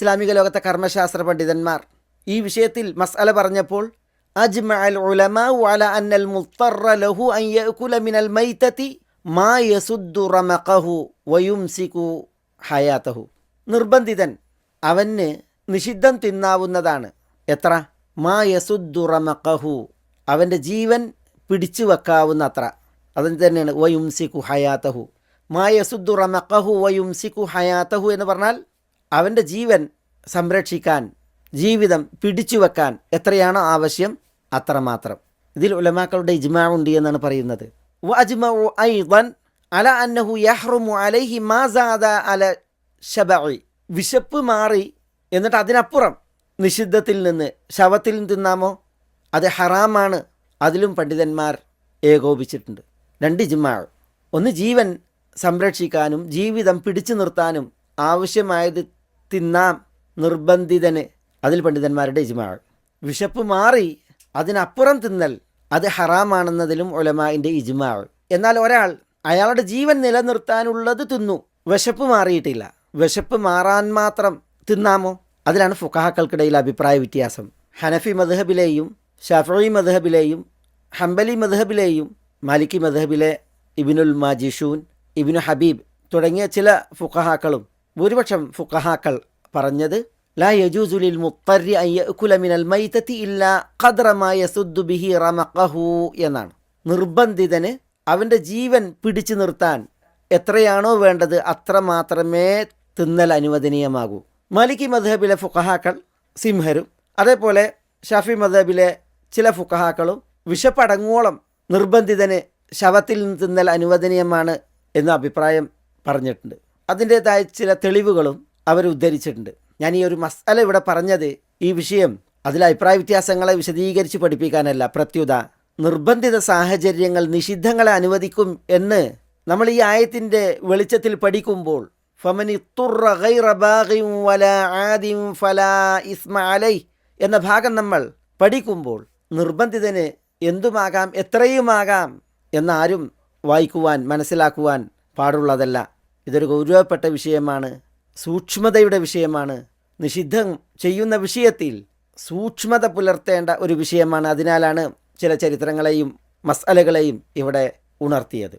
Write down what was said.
ഇസ്ലാമിക ലോകത്തെ കർമ്മശാസ്ത്ര പണ്ഡിതന്മാർ ഈ വിഷയത്തിൽ മസ്അല പറഞ്ഞപ്പോൾ അജ്മഅൽ ഉലമാഉ അല അന്നൽ മുദ്തറ ലഹു അൻ യഅകുല മിനൽ മൈതതി മാ യസുദ്ദു റമഖഹു വയുംസികു ഹയാതഹു. നിർബന്ധിതൻ അവന് നിഷിദ്ധം തിന്നാവുന്നതാണ്. എത്ര? മാ യസുദ്ദു റമഖഹു, അവൻ്റെ ജീവൻ പിടിച്ചു വെക്കാവുന്ന അത്ര. അതിന് തന്നെയാണ് വയുംസികു ഹയാതഹു. മാ യസുദ്ദു റമഖഹു വയുംസികു ഹയാതഹു എന്ന് പറഞ്ഞാൽ അവൻ്റെ ജീവൻ സംരക്ഷിക്കാൻ, ജീവിതം പിടിച്ചു വെക്കാൻ എത്രയാണോ ആവശ്യം അത്രമാത്രം. ഇതിൽ ഉലമാക്കളുടെ ഇജ്മാ ഉണ്ട് എന്നാണ് പറയുന്നത്. വഅജ്മഉ ഐളൻ അല അന്നഹു യഹ്റുമു അലൈഹി മാ സാദ അല ശബഇ, വിശപ്പ് മാറി എന്നിട്ട് അതിനപ്പുറം നിഷിദ്ധത്തിൽ നിന്ന് ശവത്തിൽ തിന്നാമോ അത് ഹറാമാണ്. അതിലും പണ്ഡിതന്മാർ ഏകോപിച്ചിട്ടുണ്ട്. രണ്ട് ഇജ്മാ, ഒന്ന് ജീവൻ സംരക്ഷിക്കാനും ജീവിതം പിടിച്ചു നിർത്താനും ആവശ്യമായത് തിന്നാം നിർബന്ധിതന്, അതിൽ പണ്ഡിതന്മാരുടെ ഇജ്മാ. വിശപ്പ് മാറി അതിനപ്പുറം തിന്നൽ അത് ഹറാമാണെന്നതിലും ഉലമാഇൻ്റെ ഇജ്മാ. എന്നാൽ ഒരാൾ അയാളുടെ ജീവൻ നിലനിർത്താനുള്ളത് തിന്നു, വിശപ്പ് മാറിയിട്ടില്ല, വിശപ്പ് മാറാൻ മാത്രം തിന്നാമോ? അതിലാണ് ഫുഖഹാക്കൾക്കിടയിൽ അഭിപ്രായ വ്യത്യാസം. ഹനഫി മദ്ഹബിലെയും ഷാഫിഈ മദ്ഹബിലെയും ഹംബലി മദ്ഹബിലെയും മാലിക്കി മദ്ഹബിലെ ഇബ്നുൽ മാജിഷൂൻ, ഇബ്നു ഹബീബ് തുടങ്ങിയ ചില ഫുഖഹാക്കളും ഭൂരിപക്ഷം ഫുഖഹാക്കൾ പറഞ്ഞത് ലാ യജൂസു ലിൽ മുത്തറി അൻ യഅകുല മിനൽ മൈതതി ഇല്ലാ ഖദ്റ മാ യസുദ്ദു ബിഹി റമഖഹു എന്നാണ്. നിർബന്ധിതന് അവൻ്റെ ജീവൻ പിടിച്ചു നിർത്താൻ എത്രയാണോ വേണ്ടത് അത്ര മാത്രമേ തിന്നൽ അനുവദനീയമാകൂ. മാലിക്കി മദ്ഹബിലെ ഫുഖഹാക്കൾ സിംഹരും അതേപോലെ ഷാഫി മദ്ഹബിലെ ചില ഫുഖഹാക്കളും വിശപ്പടങ്ങോളം നിർബന്ധിതന് ശവത്തിൽ നിന്ന് തിന്നൽ അനുവദനീയമാണ് എന്ന അഭിപ്രായം പറഞ്ഞിട്ടുണ്ട്. അതിൻ്റേതായ ചില തെളിവുകളും അവർ ഉദ്ധരിച്ചിട്ടുണ്ട്. ഞാൻ ഈ ഒരു മസ്അല ഇവിടെ പറഞ്ഞത് ഈ വിഷയം അതിലെ അഭിപ്രായ വ്യത്യാസങ്ങളെ വിശദീകരിച്ച് പഠിപ്പിക്കാനല്ല. പ്രത്യുത നിർബന്ധിത സാഹചര്യങ്ങൾ നിഷിദ്ധങ്ങളെ അനുവദിക്കും എന്ന് നമ്മൾ ഈ ആയത്തിൻ്റെ വെളിച്ചത്തിൽ പഠിക്കുമ്പോൾ ഫമനി തുറ ഗൈറ ബാഗിൻ വലാ ആദിൻ ഫലാ ഇസ്മ അലൈഹി എന്ന ഭാഗം നമ്മൾ പഠിക്കുമ്പോൾ നിർബന്ധിതന് എന്തുമാകാം എത്രയുമാകാം എന്നാരും വായിക്കുവാൻ മനസ്സിലാക്കുവാൻ പാടുള്ളതല്ല. ഇതൊരു ഗൗരവപ്പെട്ട വിഷയമാണ്, സൂക്ഷ്മതയുടെ വിഷയമാണ്. നിഷിദ്ധം ചെയ്യുന്ന വിഷയത്തിൽ സൂക്ഷ്മത പുലർത്തേണ്ട ഒരു വിഷയമാണ്. അതിനാലാണ് ചില ചരിത്രങ്ങളെയും മസ്അലകളെയും ഇവിടെ ഉണർത്തിയത്.